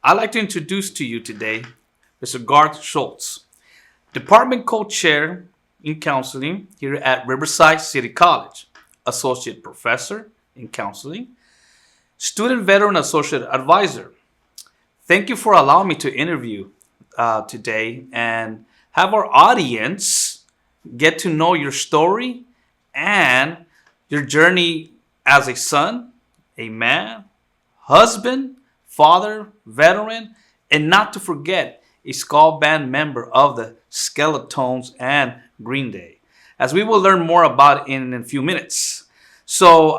I'd like to introduce to you today Mr. Garth Schultz, Department Co-Chair in Counseling here at Riverside City College, Associate Professor in Counseling, Student Veteran Associate Advisor. Thank you for allowing me to interview today and have our audience get to know your story and your journey as a son, a man, husband, father, veteran, and not to forget, a skull band member of the Skeletones and Green Day, as we will learn more about in a few minutes. So,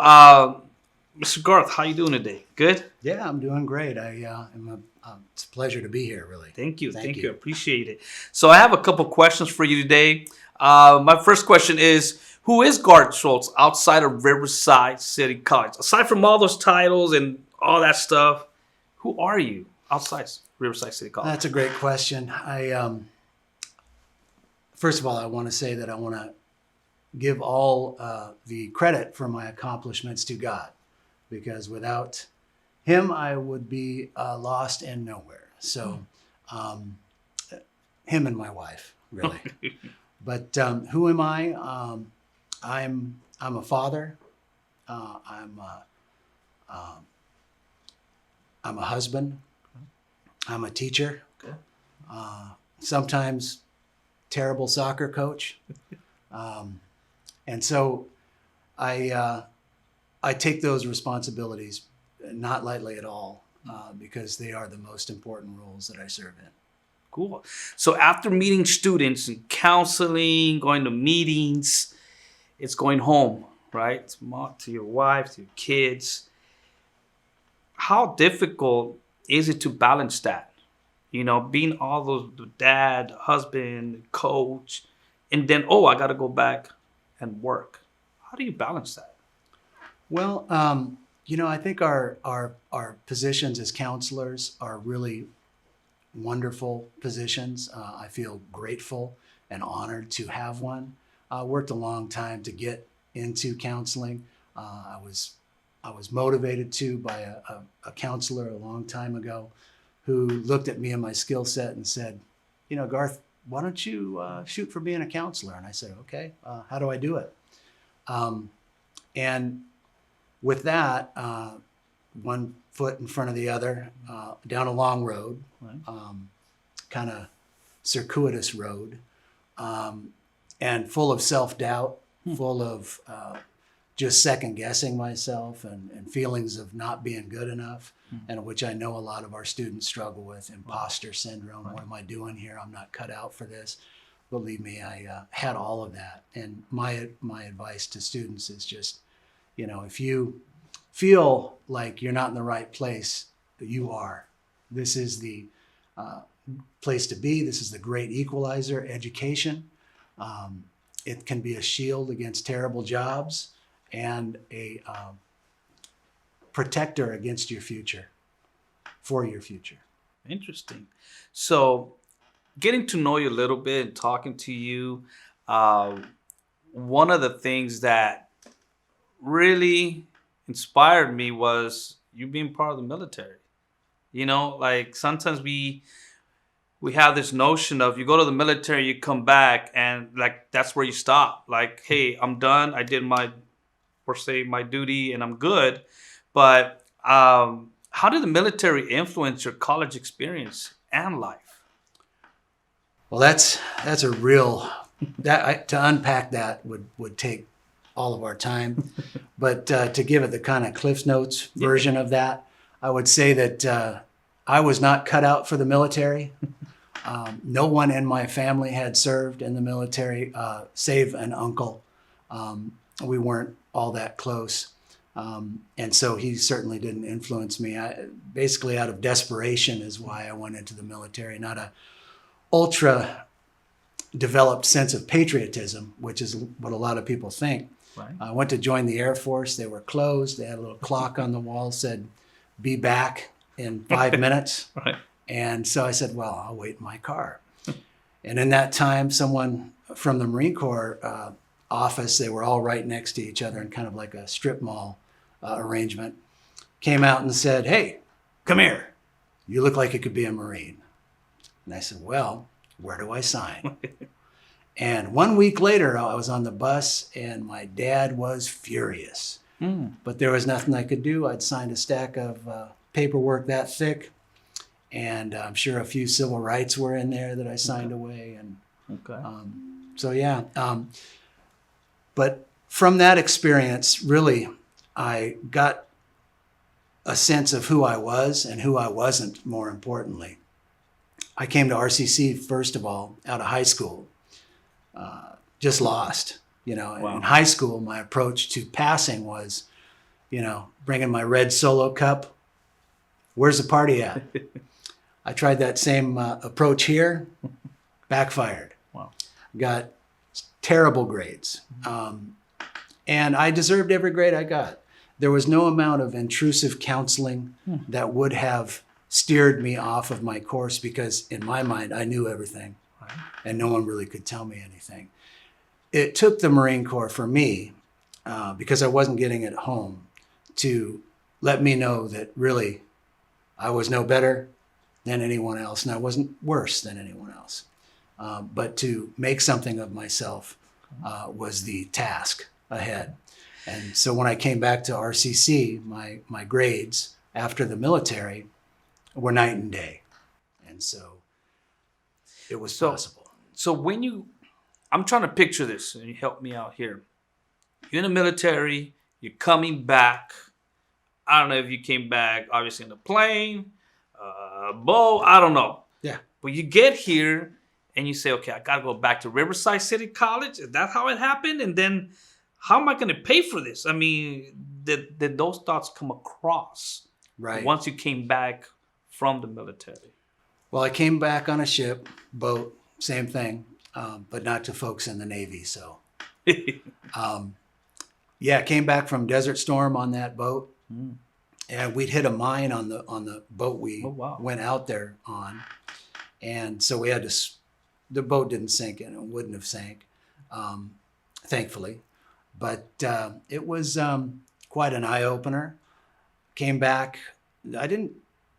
Mr. Garth, how you doing today? Good? Yeah, I'm doing great. It's a pleasure to be here, really. Thank you. Thank you. I appreciate it. So I have a couple questions for you today. My first question is, who is Guard Schultz outside of Riverside City College? Aside from all those titles and all that stuff, who are you outside Riverside City College? That's a great question. First of all, I want to say that I want to give all the credit for my accomplishments to God, because without Him, I would be lost and nowhere. So, Him and my wife, really. But who am I? I'm a father. I'm a husband. I'm a teacher. Sometimes terrible soccer coach. And so I take those responsibilities not lightly at all, because they are the most important roles that I serve in. Cool. So after meeting students and counseling, going to meetings, it's going home, right? To your wife, to your kids. How difficult is it to balance that? You know, being all those, the dad, husband, coach, and then, I got to go back and work. How do you balance that? Well, I think our positions as counselors are really wonderful positions. I feel grateful and honored to have one. I worked a long time to get into counseling. I was motivated by a counselor a long time ago who looked at me and my skill set and said, Garth, why don't you shoot for being a counselor? And I said, okay, how do I do it? And with that, one foot in front of the other, down a long road, kind of circuitous road, and full of self-doubt, full of just second-guessing myself and feelings of not being good enough, and which I know a lot of our students struggle with, imposter syndrome. What am I doing here? I'm not cut out for this. Believe me, I had all of that. And my advice to students is just, if you feel like you're not in the right place, you are. This is the place to be. This is the great equalizer, education. It can be a shield against terrible jobs and a protector against your future, for your future. Interesting. So getting to know you a little bit and talking to you, one of the things that really inspired me was you being part of the military. Like sometimes we have this notion of you go to the military, you come back, and like that's where you stop. Like, hey, I'm done. I did my duty, and I'm good. But how did the military influence your college experience and life? Well, that's a real to unpack that would take all of our time. But to give it the kind of Cliff's Notes version of that, I would say that I was not cut out for the military. No one in my family had served in the military, save an uncle. We weren't all that close. And so he certainly didn't influence me. Basically out of desperation is why I went into the military, not a ultra developed sense of patriotism, which is what a lot of people think. Right. I went to join the Air Force. They were closed. They had a little clock on the wall, said, be back in 5 minutes. Right. And so I said, well, I'll wait in my car. And in that time, someone from the Marine Corps office, they were all right next to each other in kind of like a strip mall arrangement, came out and said, hey, come here. you look like you could be a Marine. And I said, well, where do I sign? And 1 week later, I was on the bus and my dad was furious. But there was nothing I could do. I'd signed a stack of paperwork that thick. And I'm sure a few civil rights were in there that I signed away. And so, yeah. But from that experience, really, I got a sense of who I was and who I wasn't, more importantly. I came to RCC, first of all, out of high school, just lost. You know, Wow. In high school, my approach to passing was, you know, bringing my red Solo cup. Where's the party at? I tried that same approach here, backfired. Wow. Got terrible grades. And I deserved every grade I got. There was no amount of intrusive counseling that would have steered me off of my course, because in my mind, I knew everything and no one really could tell me anything. It took the Marine Corps for me, because I wasn't getting it home, to let me know that really I was no better than anyone else, and I wasn't worse than anyone else. But to make something of myself was the task ahead. And so when I came back to RCC, my grades after the military were night and day. And so it was possible. So when I'm trying to picture this, and you help me out here. You're in the military, you're coming back. I don't know if you came back, obviously, in a plane, boat, I don't know. Yeah. But you get here and you say, okay, I got to go back to Riverside City College. Is that how it happened? And then how am I going to pay for this? I mean, did those thoughts come across once you came back from the military? Well, I came back on a ship, boat, same thing, but not to folks in the Navy. So, yeah, came back from Desert Storm on that boat. And we'd hit a mine on the boat we went out there on. And so we had to, the boat didn't sink and it wouldn't have sank, thankfully. But it was quite an eye-opener. Came back. I didn't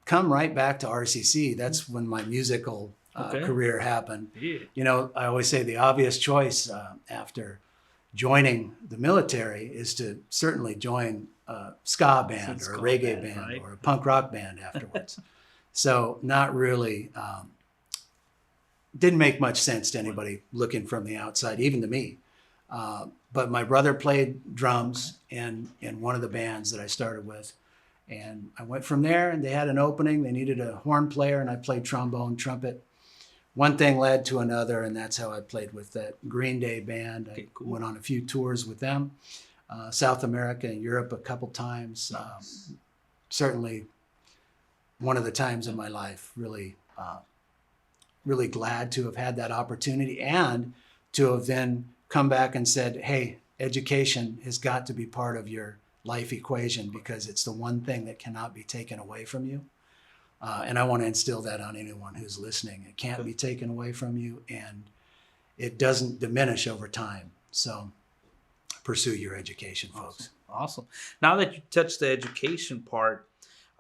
come right back to RCC. That's when my musical career happened. Yeah. You know, I always say the obvious choice after joining the military is to certainly join a ska band or a reggae band or a punk rock band afterwards. So not really, didn't make much sense to anybody looking from the outside, even to me. But my brother played drums in one of the bands that I started with. And I went from there, and they had an opening. They needed a horn player, and I played trombone, trumpet. One thing led to another, and that's how I played with that Green Day band. I went on a few tours with them, South America and Europe a couple times. Certainly one of the times in my life, really, really glad to have had that opportunity and to have then come back and said, hey, education has got to be part of your life equation, because it's the one thing that cannot be taken away from you. And I want to instill that on anyone who's listening. It can't be taken away from you, and it doesn't diminish over time. So pursue your education, folks. Awesome. Now that you touched the education part,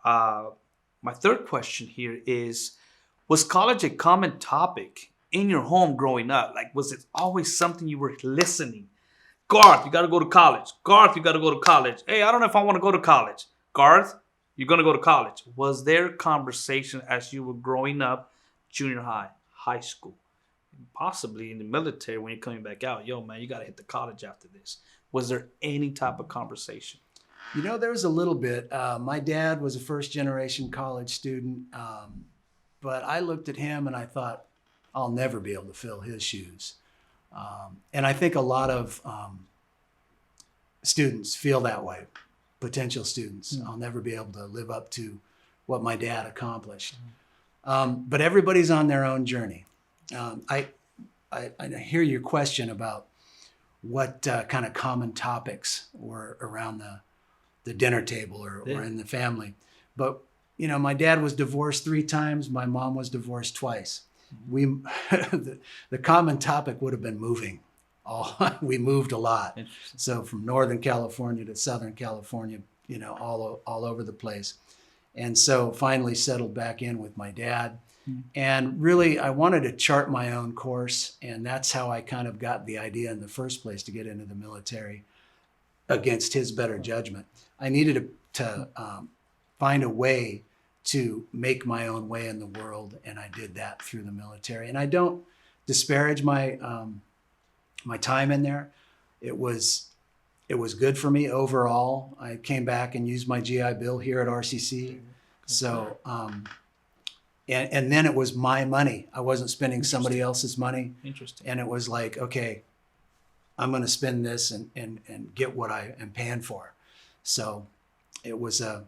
my third question here is, was college a common topic in your home growing up? Like, was it always something you were listening? Garth, you got to go to college. Garth, you got to go to college. Hey, I don't know if I want to go to college. Garth, you're going to go to college. Was there conversation as you were growing up, junior high, high school, possibly in the military when you're coming back out? Yo, man, you got to hit the college after this. Was there any type of conversation? You know, there was a little bit. My dad was a first-generation college student, but I looked at him and I thought, I'll never be able to fill his shoes. And I think a lot of students feel that way, potential students. I'll never be able to live up to what my dad accomplished. But everybody's on their own journey. I hear your question about what kind of common topics were around the dinner table or in the family. But, you know, my dad was divorced 3 times. My mom was divorced twice. The common topic would have been moving. We moved a lot. So from Northern California to Southern California, you know, all over the place. And so finally settled back in with my dad. And really, I wanted to chart my own course. And that's how I kind of got the idea in the first place to get into the military against his better judgment. I needed to find a way to make my own way in the world. And I did that through the military. And I don't disparage my my time in there. It was good for me overall. I came back and used my GI Bill here at RCC. So, and then it was my money. I wasn't spending somebody else's money. Interesting. And it was like, okay, I'm going to spend this and get what I am paying for. So it was a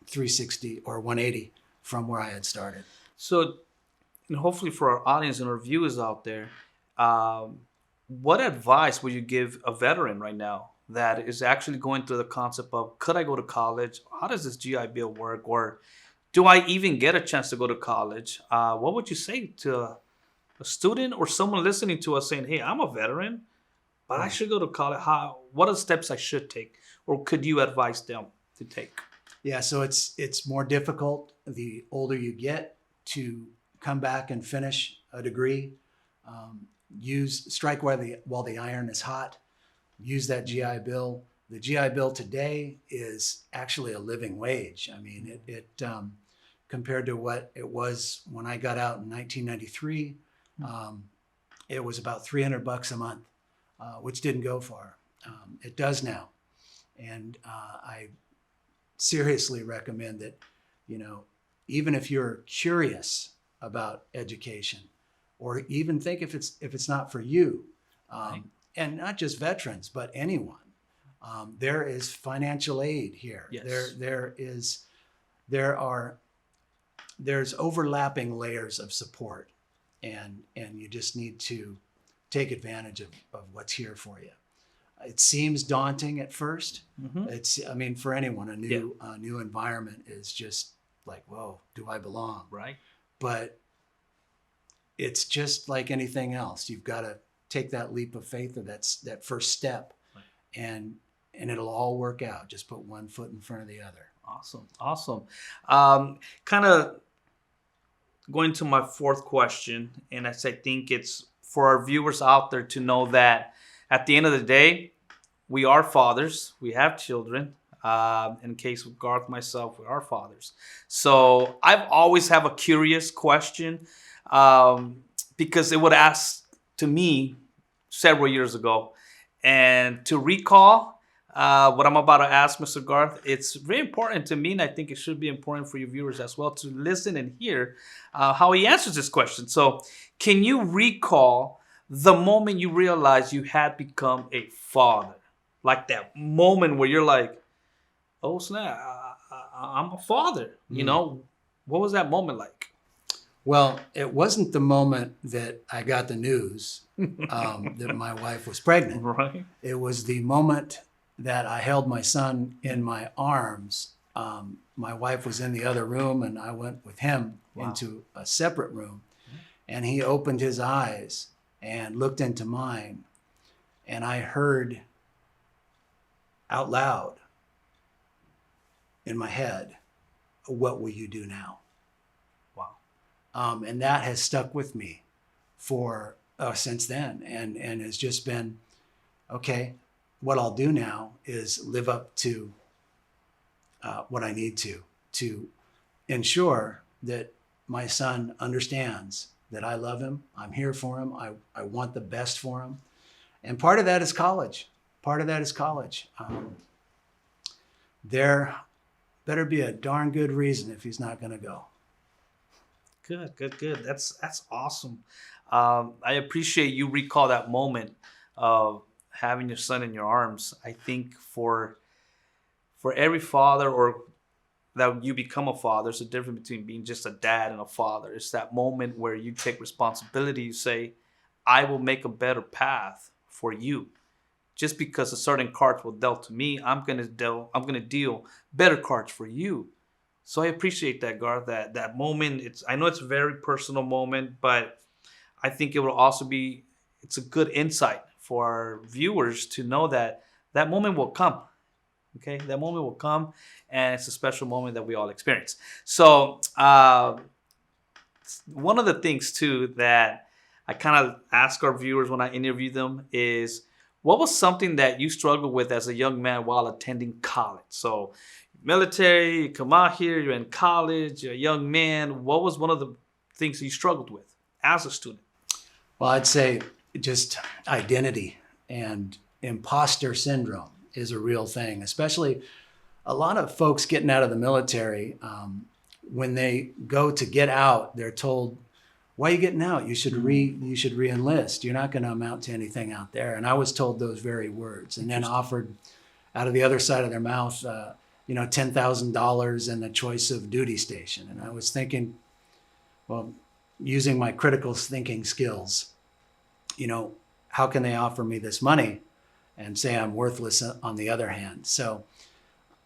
360 or 180 from where I had started. So, and hopefully for our audience and our viewers out there, what advice would you give a veteran right now that is actually going through the concept of, could I go to college? How does this GI Bill work? Or do I even get a chance to go to college? What would you say to a student or someone listening to us saying, hey, I'm a veteran, but I should go to college? What are the steps I should take? Or could you advise them to take? Yeah, so it's more difficult the older you get to come back and finish a degree. Strike while the iron is hot. Use that GI Bill. The GI Bill today is actually a living wage. I mean, it compared to what it was when I got out in 1993, it was about $300 a month, which didn't go far. It does now, and I seriously recommend that, even if you're curious about education, or even think if it's not for you, and not just veterans, but anyone, there is financial aid here. Yes. There's overlapping layers of support, and you just need to take advantage of what's here for you. It seems daunting at first. Mm-hmm. For anyone, a new environment is just like, whoa, do I belong? Right. But it's just like anything else. You've got to take that leap of faith, or that first step, right, and it'll all work out. Just put one foot in front of the other. Awesome. Kind of going to my fourth question, and I think it's for our viewers out there to know that at the end of the day, we are fathers. We have children. In case of Garth, myself, we are fathers. So I've always have a curious question, because it would ask to me several years ago, and to recall what I'm about to ask Mr. Garth, it's very important to me, and I think it should be important for your viewers as well to listen and hear how he answers this question. So can you recall the moment you realized you had become a father? Like that moment where you're like, oh snap, I'm a father. What was that moment like? Well, it wasn't the moment that I got the news that my wife was pregnant. Right. It was the moment that I held my son in my arms. My wife was in the other room, and I went with him into a separate room. And he opened his eyes and looked into mine. And I heard out loud in my head, what will you do now? And that has stuck with me for since then, and has just been, okay, what I'll do now is live up to what I need to ensure that my son understands that I love him, I'm here for him, I want the best for him. And part of that is college. There better be a darn good reason if he's not going to go. Good. That's awesome. I appreciate you recall that moment of having your son in your arms. I think for every father, or that you become a father, there's a difference between being just a dad and a father. It's that moment where you take responsibility. You say, I will make a better path for you. Just because a certain cards were dealt to me, I'm gonna deal better cards for you. So I appreciate that, Garth, that moment. I know it's a very personal moment, but I think it will also it's a good insight for our viewers to know that moment will come. Okay, that moment will come, and it's a special moment that we all experience. So one of the things too that I kind of ask our viewers when I interview them is, what was something that you struggled with as a young man while attending college? So military, you come out here, you're in college, you're a young man. What was one of the things you struggled with as a student? Well, I'd say just identity and imposter syndrome is a real thing, especially a lot of folks getting out of the military. When they go to get out, they're told, why are you getting out? You should re-enlist. You're not going to amount to anything out there. And I was told those very words, and then offered out of the other side of their mouth, $10,000 and a choice of duty station. And I was thinking, well, using my critical thinking skills, how can they offer me this money and say I'm worthless on the other hand? So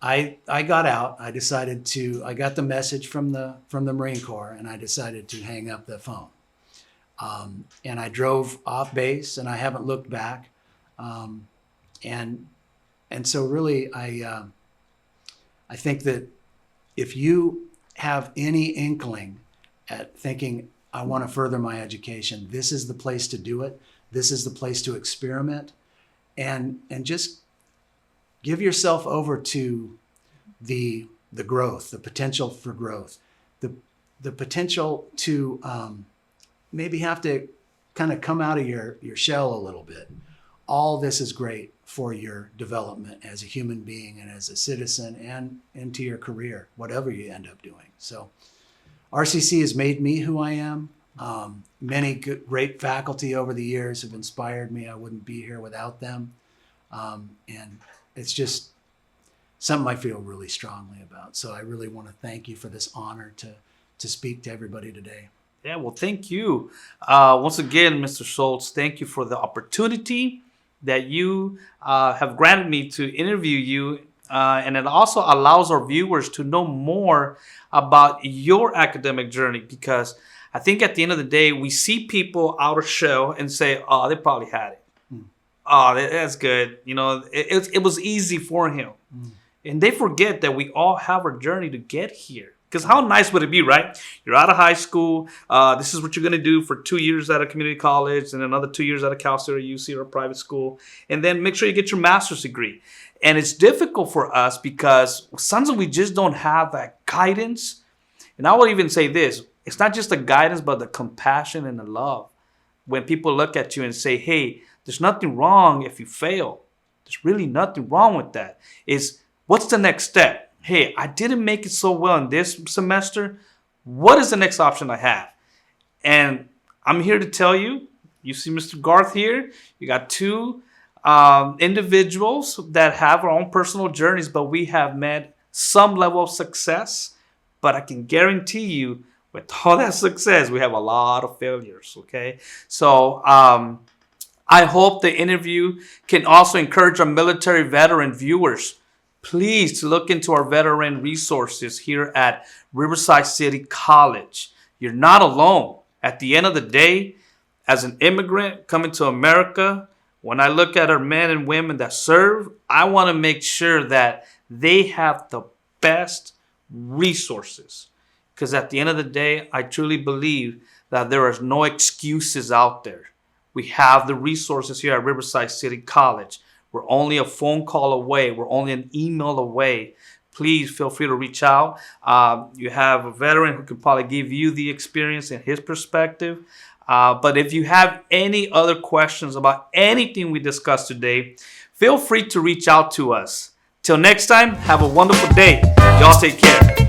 I got out. I got the message from the Marine Corps, and I decided to hang up the phone. And I drove off base, and I haven't looked back. And so really, I think that if you have any inkling at thinking, I want to further my education, this is the place to do it. This is the place to experiment, and just give yourself over to the growth, the potential for growth, the potential to maybe have to kind of come out of your shell a little bit. All this is great for your development as a human being and as a citizen, and into your career, whatever you end up doing. So RCC has made me who I am. Many great faculty over the years have inspired me. I wouldn't be here without them. And it's just something I feel really strongly about. So I really want to thank you for this honor to speak to everybody today. Yeah, well, thank you. Once again, Mr. Schultz, thank you for the opportunity that you have granted me to interview you. And it also allows our viewers to know more about your academic journey, because I think at the end of the day, we see people out of shell and say, oh, they probably had it. Oh, that's good. It was easy for him. And they forget that we all have our journey to get here. Because how nice would it be, right? You're out of high school. This is what you're going to do for 2 years at a community college and another 2 years at a Cal State or UC or a private school. And then make sure you get your master's degree. And it's difficult for us because sometimes we just don't have that guidance. And I will even say this. It's not just the guidance, but the compassion and the love. When people look at you and say, hey, there's nothing wrong if you fail. There's really nothing wrong with that. It's what's the next step? Hey, I didn't make it so well in this semester. What is the next option I have? And I'm here to tell you, you see Mr. Garth here. You got two individuals that have our own personal journeys, but we have met some level of success. But I can guarantee you, with all that success, we have a lot of failures, okay? So I hope the interview can also encourage our military veteran viewers, please, to look into our veteran resources here at Riverside City College. You're not alone. At the end of the day, as an immigrant coming to America, when I look at our men and women that serve, I want to make sure that they have the best resources. Because at the end of the day, I truly believe that there is no excuses out there. We have the resources here at Riverside City College. We're only a phone call away. We're only an email away. Please feel free to reach out. You have a veteran who can probably give you the experience and his perspective. But if you have any other questions about anything we discussed today, feel free to reach out to us. Till next time, have a wonderful day. Y'all take care.